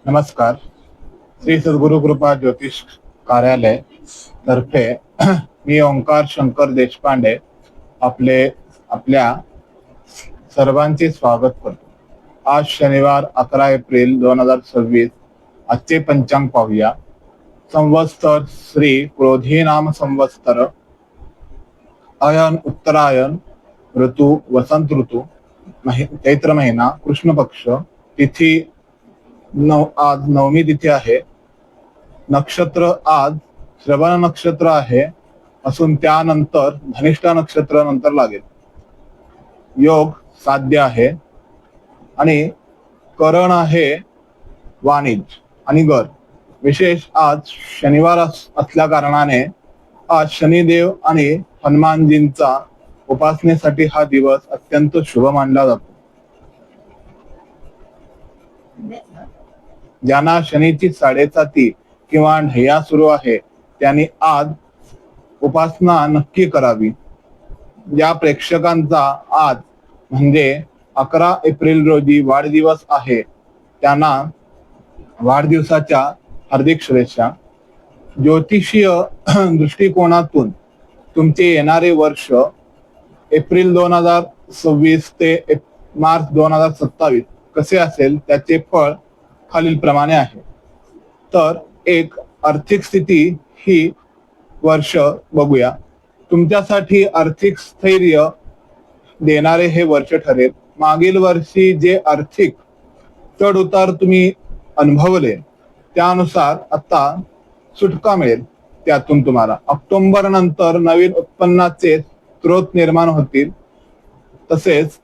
नमस्कार. श्री सद्गुरु कृपा ज्योतिष कार्यालय तर्फे मी ओंकार शंकर देशपांडे आपल्या सर्वांचे स्वागत करतो. आज शनिवार 11 एप्रिल 2026. आजचे पंचांग पाहूया. संवत्सर श्री क्रोधी नाम संवत्सर, अयन उत्तरायण, ऋतू वसंत ऋतू, चैत्र महिना, कृष्ण पक्ष, तिथी आज नवमी तिथी आहे. नक्षत्र आज श्रवण नक्षत्र आहे असून त्यानंतर धनिष्ठा नक्षत्र नंतर लागेल. योग साध्य आहे आणि करण आहे वाणिज्य आणि गर. विशेष आज शनिवार असल्या कारणाने आज शनिदेव आणि हनुमानजींचा उपासनेसाठी हा दिवस अत्यंत शुभ मानला जातो. ज्यांना शनीची साडेसाती किंवा ढैया सुरू आहे त्यांनी आज उपासना नक्की करावी. ज्या प्रेक्षकांचा आज म्हणजे 11 एप्रिल रोजी वाढदिवस आहे त्यांना वाढदिवसाच्या हार्दिक शुभेच्छा. ज्योतिषीय दृष्टिकोनातून तुमचे येणारे वर्ष एप्रिल 2026 ते मार्च 2027 कसे असेल त्याचे फळ खालील प्रमाणे आहे. तर एक आर्थिक स्थिती ही वर्ष बघूया. तुमच्यासाठी आर्थिक स्थैर्य देणारे हे वर्ष ठरेल. मागील वर्षी जे आर्थिक चढ उतार तुम्ही अनुभवले त्यानुसार आता सुटका मिळेल. त्यातून तुम्हाला ऑक्टोबर नंतर नवीन उत्पन्नाचे स्रोत निर्माण होतील. तसेच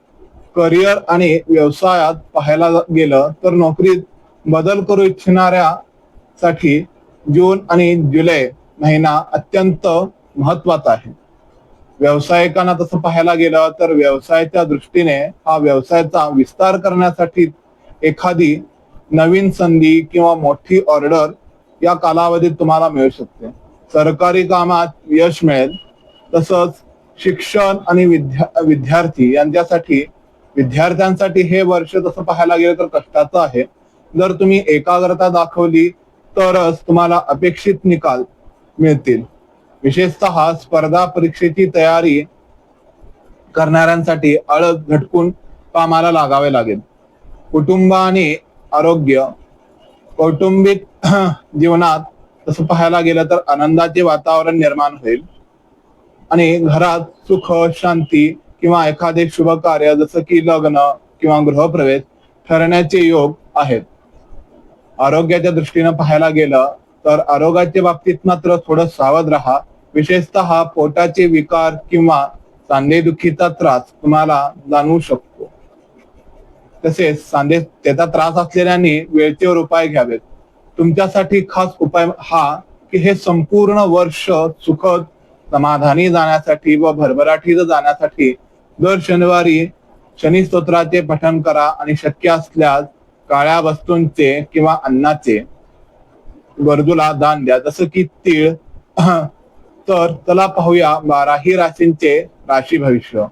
करिअर आणि व्यवसायात पाहायला गेलं तर नोकरीत बदल करू इच्छिणाऱ्यासाठी जून आणि जुलै महिना अत्यंत महत्वाचा आहे. व्यावसायिकांना तसं पाहायला गेलं तर व्यवसायाच्या दृष्टीने हा व्यवसायाचा विस्तार करण्यासाठी एखादी नवीन संधी किंवा मोठी ऑर्डर या कालावधीत तुम्हाला मिळू शकते. सरकारी कामात यश मिळेल. तसंच शिक्षण आणि विद्यार्थ्यांसाठी हे वर्ष तसं पाहायला गेलं तर कष्टाचं आहे. जर तुम्ही एकाग्रता दाखवली तरच तुम्हाला अपेक्षित निकाल मिळतील. विशेषतः स्पर्धा परीक्षेची तयारी करणाऱ्यांसाठी आळस झटकून कामाला लागावे लागेल. कुटुंब आणि आरोग्य, कौटुंबिक जीवनात तसं पाहायला गेलं तर आनंदाचे वातावरण निर्माण होईल आणि घरात सुख शांती किंवा एखादे शुभ कार्य जसं की लग्न किंवा गृहप्रवेश ठरण्याचे योग आहेत. आरोग्याच्या दृष्टीनं पाहायला गेलं तर आरोग्याच्या बाबतीत मात्र थोडं सावध राहा. विशेषतः पोटाचे विकार किंवा सांधेदुखीचा त्रास तुम्हाला जाणवू शकतो. तसेच त्याचा त्रास असलेल्यांनी वेळेवर उपाय घ्यावेत. तुमच्यासाठी खास उपाय हा की हे संपूर्ण वर्ष सुखद समाधानी जाण्यासाठी व भरभराटीत जाण्यासाठी दर शनिवारी शनी स्तोत्राचे पठण करा आणि शक्य असल्यास काळ्या वस्तूंचे किंवा अन्नाचे गरजूला दान द्या, जसं की तीळ. तर चला पाहूया 12ही राशींचे राशी भविष्य.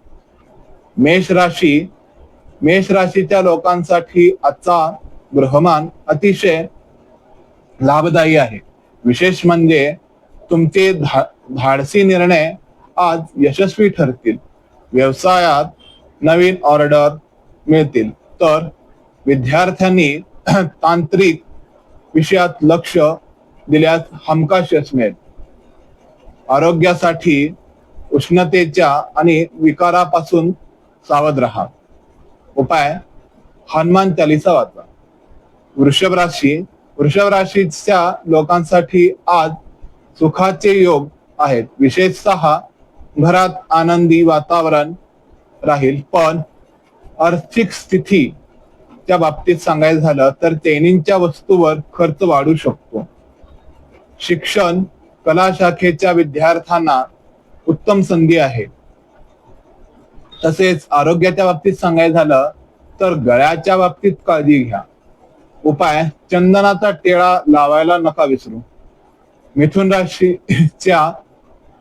मेष राशीच्या लोकांसाठी आजचा ग्रहमान अतिशय लाभदायी आहे. विशेष म्हणजे तुमचे धाडसी निर्णय आज यशस्वी ठरतील. व्यवसायात नवीन ऑर्डर मिळतील. तर विद्यार्थ्यांनी तांत्रिक विषयात लक्ष दिल्यास हमखास यश मिळेल. आरोग्यासाठी उष्णतेच्या आणि विकारापासून सावध राहा. उपाय हनुमान चालीसा वाचा. वृषभ राशीच्या लोकांसाठी आज सुखाचे योग आहेत. विशेषतः घरात आनंदी वातावरण राहील. पण आर्थिक स्थितीच्या बाबतीत सांगायचं झालं तर चैनीच्या वस्तूवर खर्च वाढू शकतो. शिक्षण कला शाखेच्या विद्यार्थ्यांना उत्तम संधी आहे. तसेच आरोग्याच्या बाबतीत सांगायचं झालं तर गळ्याच्या बाबतीत काळजी घ्या. उपाय चंदनाचा टेळा लावायला नका विसरू. मिथुन राशीच्या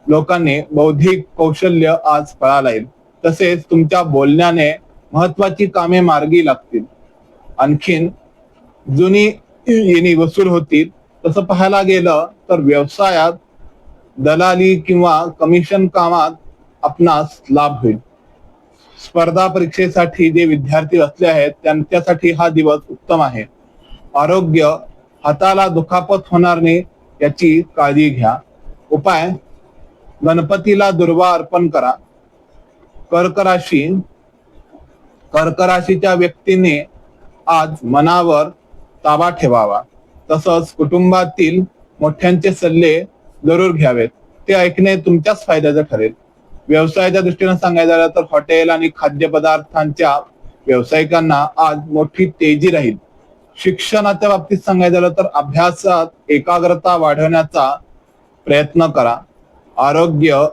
लोकांनी बौद्धिक कौशल्य आज फळाला येईल. तसेच तुमच्या बोलण्याने महत्वाची कामे मार्गी लागतील. आणखीन जुनी येणी वसूल होतील. तसं पाहायला गेलं तर व्यवसायात दलाली किंवा कमिशन कामात आपणास लाभ होईल. स्पर्धा परीक्षेसाठी जे विद्यार्थी असले आहेत त्यांच्यासाठी हा दिवस उत्तम आहे. आरोग्य, हाताला दुखापत होणार नाही याची काळजी घ्या. उपाय, गणपतीला दुर्वा अर्पण करा. कर्क राशी, कर्क राशीच्या व्यक्तीने आज मनावर ताबा ठेवावा. तसंच कुटुंबातील मोठ्यांचे सल्ले जरूर घ्यावेत, ते ऐकणे तुमच्याच फायद्याचं ठरेल. व्यवसायाच्या दृष्टीने सांगायचं झालं तर हॉटेल आणि खाद्यपदार्थांच्या व्यावसायिकांना आज मोठी तेजी राहील. शिक्षणाच्या बाबतीत सांगायचं झालं तर अभ्यासात एकाग्रता वाढवण्याचा प्रयत्न करा. आरोग्य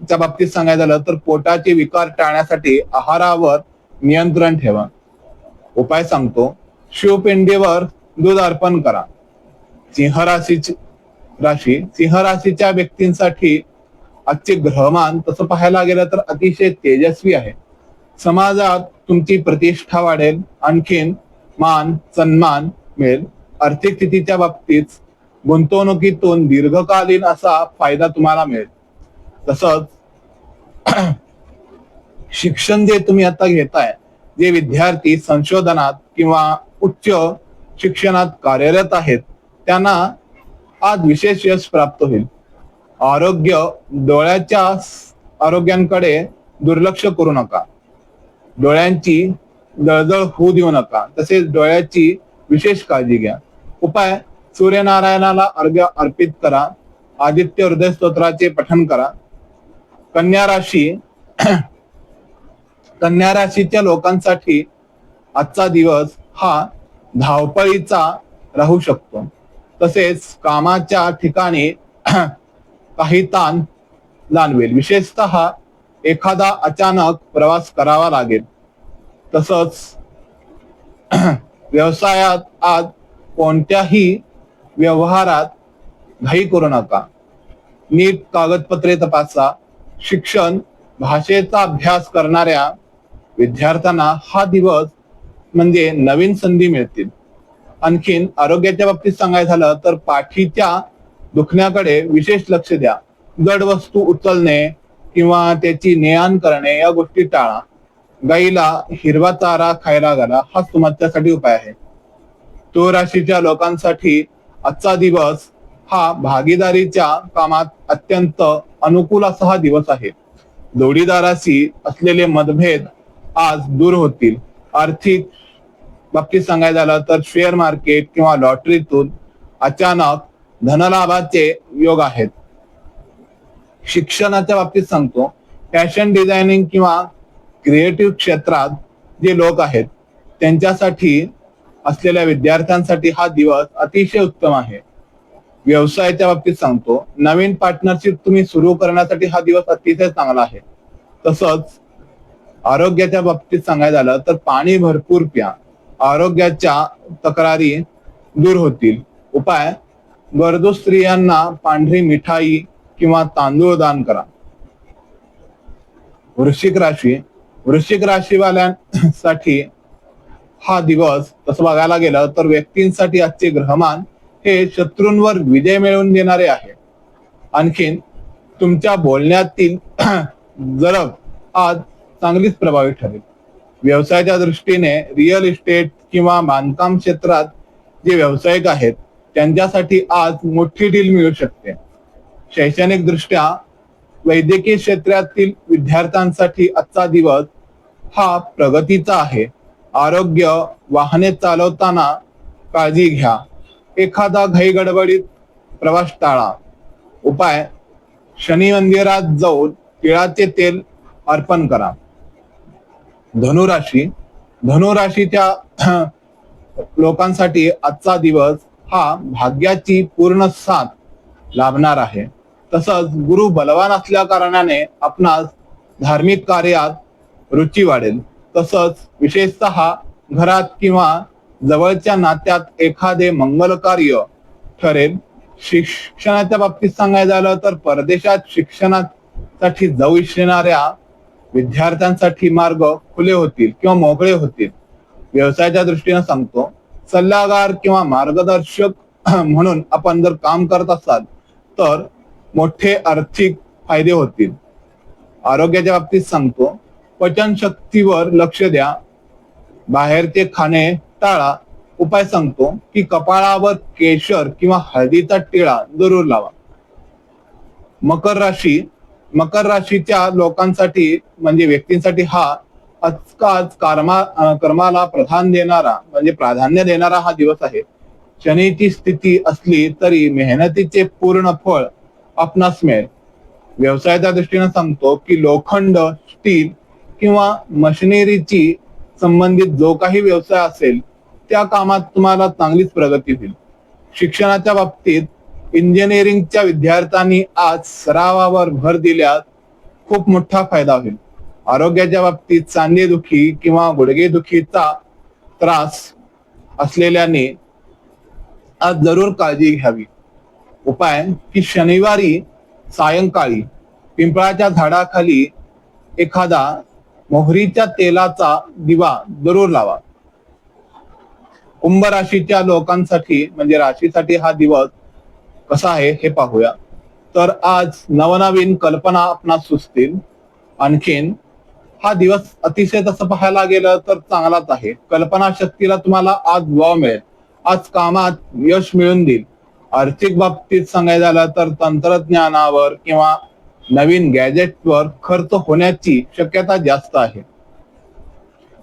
च्या बाबतीत सांगायचं झालं तर पोटाचे विकार टाळण्यासाठी आहारावर नियंत्रण ठेवा. उपाय सांगतो, शिवपिंडीवर दूध अर्पण करा. सिंह राशीच्या व्यक्तींसाठी आजचे ग्रहमान तसं पाहायला गेलं तर अतिशय तेजस्वी आहे. समाजात तुमची प्रतिष्ठा वाढेल, आणखीन मान सन्मान मिळेल. आर्थिक स्थितीच्या बाबतीत गुंतवणुकीतून दीर्घकालीन असा फायदा तुम्हाला मिळेल. तसंच शिक्षण जे तुम्ही आता घेताय, जे विद्यार्थी संशोधनात किंवा उच्च शिक्षणात कार्यरत आहेत त्यांना आज विशेष यश प्राप्त होईल. आरोग्य, डोळ्याच्या आरोग्यांकडे दुर्लक्ष करू नका. डोळ्यांची जळजळ होऊ देऊ नका. तसेच डोळ्याची विशेष काळजी घ्या. उपाय, सूर्यनारायणाला अर्घ्य अर्पित करा. आदित्य हृदय स्तोत्राचे पठण करा. कन्या राशीच्या लोकांसाठी आजचा दिवस हा धावपळीचा राहू शकतो. तसेच कामाच्या ठिकाणी काही ताण जाणवेल. विशेषतः एखादा अचानक प्रवास करावा लागेल. तसंच व्यवसायात आज कोणत्याही व्यवहारात घाई करू नका. नीट कागदपत्रे तपासा. शिक्षण, भाषेचा अभ्यास करणाऱ्या विद्यार्थ्यांना हा दिवस म्हणजे नवीन संधी मिळतील. आणखीन आरोग्याच्या बाबतीत सांगायचं झालं तर पाठीच्या दुखण्याकडे विशेष लक्ष द्या. जड वस्तू उचलणे किंवा त्याची ने-आण करणे या गोष्टी टाळा. गाईला हिरवा चारा खायला घाला, हा तुमच्यासाठी उपाय आहे. तुळ राशीच्या लोकांसाठी आजचा दिवस हा भागीदारीच्या कामात अत्यंत अनुकूल असा हा दिवस आहे. जोडीदाराशी असलेले मतभेद आज दूर होतील. आर्थिक बाबतीत सांगायचं झालं तर शेअर मार्केट किंवा लॉटरीतून अचानक धनलाभाचे योग आहेत. शिक्षणाच्या बाबतीत सांगतो, फॅशन डिझायनिंग किंवा क्रिएटिव्ह क्षेत्रात जे लोक आहेत त्यांच्यासाठी असलेल्या विद्यार्थ्यांसाठी हा दिवस अतिशय उत्तम आहे. व्यवसायाच्या बाबतीत सांगतो, नवीन पार्टनरशिप तुम्ही सुरू करण्यासाठी हा दिवस अतिशय चांगला आहे. तसंच आरोग्याच्या बाबतीत सांगायचं झालं तर पाणी भरपूर प्या. आरोग्याच्या तक्रारी दूर होतील. उपाय, गरजू स्त्रियांना पांढरी मिठाई किंवा तांदूळ दान करा. वृश्चिक राशीवाल्यांसाठी हा दिवस तसं बघायला गेलं तर व्यक्तींसाठी आजचे ग्रहमान हे शत्रूंवर विजय मिळवून देणारे आहे. आणखीन तुमच्या बोलण्यातील जरब आज चांगलीच प्रभावी ठरेल. व्यवसायाच्या दृष्टीने रिअल इस्टेट किंवा बांधकाम क्षेत्रात जे व्यावसायिक आहेत त्यांच्यासाठी आज मोठी डील मिळू शकते. शैक्षणिक दृष्ट्या वैद्यकीय क्षेत्रातील विद्यार्थ्यांसाठी आजचा दिवस हा प्रगतीचा आहे. आरोग्य, वाहने चालवताना काळजी घ्या. एखादा घाई गडबडीत प्रवास टाळा. उपाय, शनी मंदिरात जाऊन तिळाचे तेल अर्पण करा. धनुराशीच्या लोकांसाठी आजचा दिवस हा भाग्याची पूर्ण साथ लाभणार आहे. तसंच गुरु बलवान असल्या कारणाने आपणास धार्मिक कार्यात रुची वाढेल. तसंच विशेषतः घरात किंवा जवळच्या नात्यात एखादे मंगल कार्य ठरेल. शिक्षणाच्या बाबतीत सांगायचं झालं तर परदेशात शिक्षणासाठी जाऊ इच्छिणाऱ्या विद्यार्थ्यांसाठी मार्ग खुले होतील किंवा मोकळे होतील. व्यवसायाच्या दृष्टीने सांगतो, सल्लागार किंवा मार्गदर्शक म्हणून आपण जर काम करत असाल तर मोठे आर्थिक फायदे होतील. आरोग्याच्या बाबतीत सांगतो, पचनशक्तीवर लक्ष द्या, बाहेरचे खाणे टाळा. उपाय सांगतो की कपाळावर केशर किंवा हळदीचा टिळा जरूर लावा. मकर राशीच्या लोकांसाठी म्हणजे व्यक्तींसाठी हा आजकाल कर्माला प्राधान्य देणारा हा दिवस आहे. शनीची स्थिती असली तरी मेहनतीचे पूर्ण फळ आपणास मिळेल. व्यवसायाच्या दृष्टीने सांगतो की लोखंड, स्टील किंवा मशिनरीची संबंधित जो काही व्यवसाय असेल त्या कामात तुम्हाला चांगलीच प्रगती होईल. शिक्षणाच्या बाबतीत इंजिनिअरिंगच्या विद्यार्थ्यांनी आज सरावावर भर दिल्यास खूप मोठा फायदा होईल. आरोग्याच्या बाबतीत सांधेदुखी किंवा गुडघेदुखीचा त्रास असलेल्याने आज जरूर काळजी घ्यावी. उपाय की शनिवारी सायंकाळी पिंपळाच्या झाडाखाली एखादा मोहरीच्या तेलाचा दिवा जरूर लावा. कुंभ राशीच्या लोकांसाठी म्हणजे राशीसाठी हा दिवस कसा आहे हे पाहूया. तर आज नवनवीन कल्पना आपणास सुचतील. आणखीन हा दिवस अतिशय तसं पाहायला गेलं तर चांगलाच आहे. कल्पना शक्तीला तुम्हाला आज वाव मिळेल. आज कामात यश मिळून देईल. आर्थिक बाबतीत सांगायचं झालं तर तंत्रज्ञानावर किंवा नवीन गॅजेटवर खर्च होण्याची शक्यता जास्त आहे.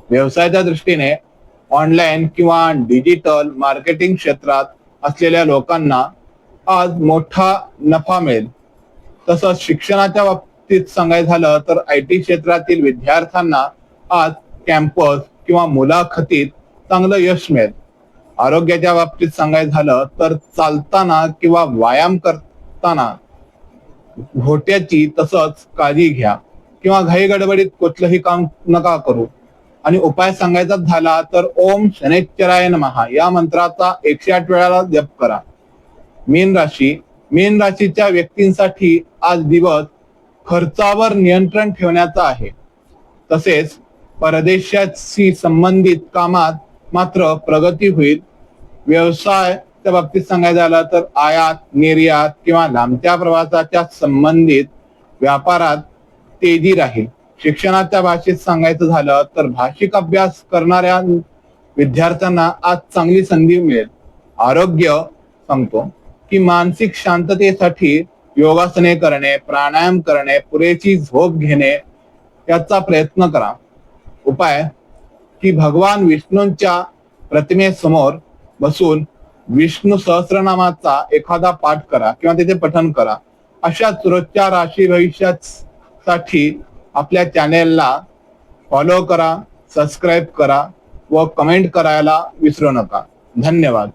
व्यवसायाच्या दृष्टीने ऑनलाईन किंवा डिजिटल मार्केटिंग क्षेत्रात असलेल्या लोकांना आज मोठा नफा मिळेल. तसंच शिक्षणाच्या बाबतीत सांगायचं झालं तर IT क्षेत्रातील विद्यार्थ्यांना आज कॅम्पस किंवा मुलाखतीत चांगलं यश मिळेल. आरोग्याच्या बाबतीत सांगायचं झालं तर चालताना किंवा व्यायाम करताना घोट्याची तसंच काळजी घ्या किंवा घाई गडबडीत कुठलंही काम नका करू. आणि उपाय सांगायचा झाला तर ओम शनैश्चराय नमः या मंत्राचा 108 वेळा जप करा. मीन राशीच्या व्यक्तींसाठी आज दिवस खर्चावर नियंत्रण ठेवण्याचा आहे. तसेच परदेशाशी संबंधित कामात मात्र प्रगती होईल. व्यवसायाच्या बाबतीत सांगायचं झालं तर आयात निर्यात किंवा लांबच्या प्रवासाच्या संबंधित व्यापारात तेजी राहील. शिक्षणाच्या भाषेत सांगायचं झालं तर भाषिक अभ्यास करणाऱ्या विद्यार्थ्यांना आज चांगली संधी मिळेल. आरोग्य सांगतो की मानसिक शांततेसाठी योगासने करणे, प्राणायाम करणे, पुरेशी झोप घेणे याचा प्रयत्न करा. उपाय की भगवान विष्णूंच्या प्रतिमेसमोर बसून विष्णू सहस्रनामाचा एखादा पाठ करा किंवा त्याचे पठण करा. अशाच रोजच्या राशी भविष्यासाठी आपल्या चॅनेलला फॉलो करा, सबस्क्राईब करा व कमेंट करायला विसरू नका. धन्यवाद.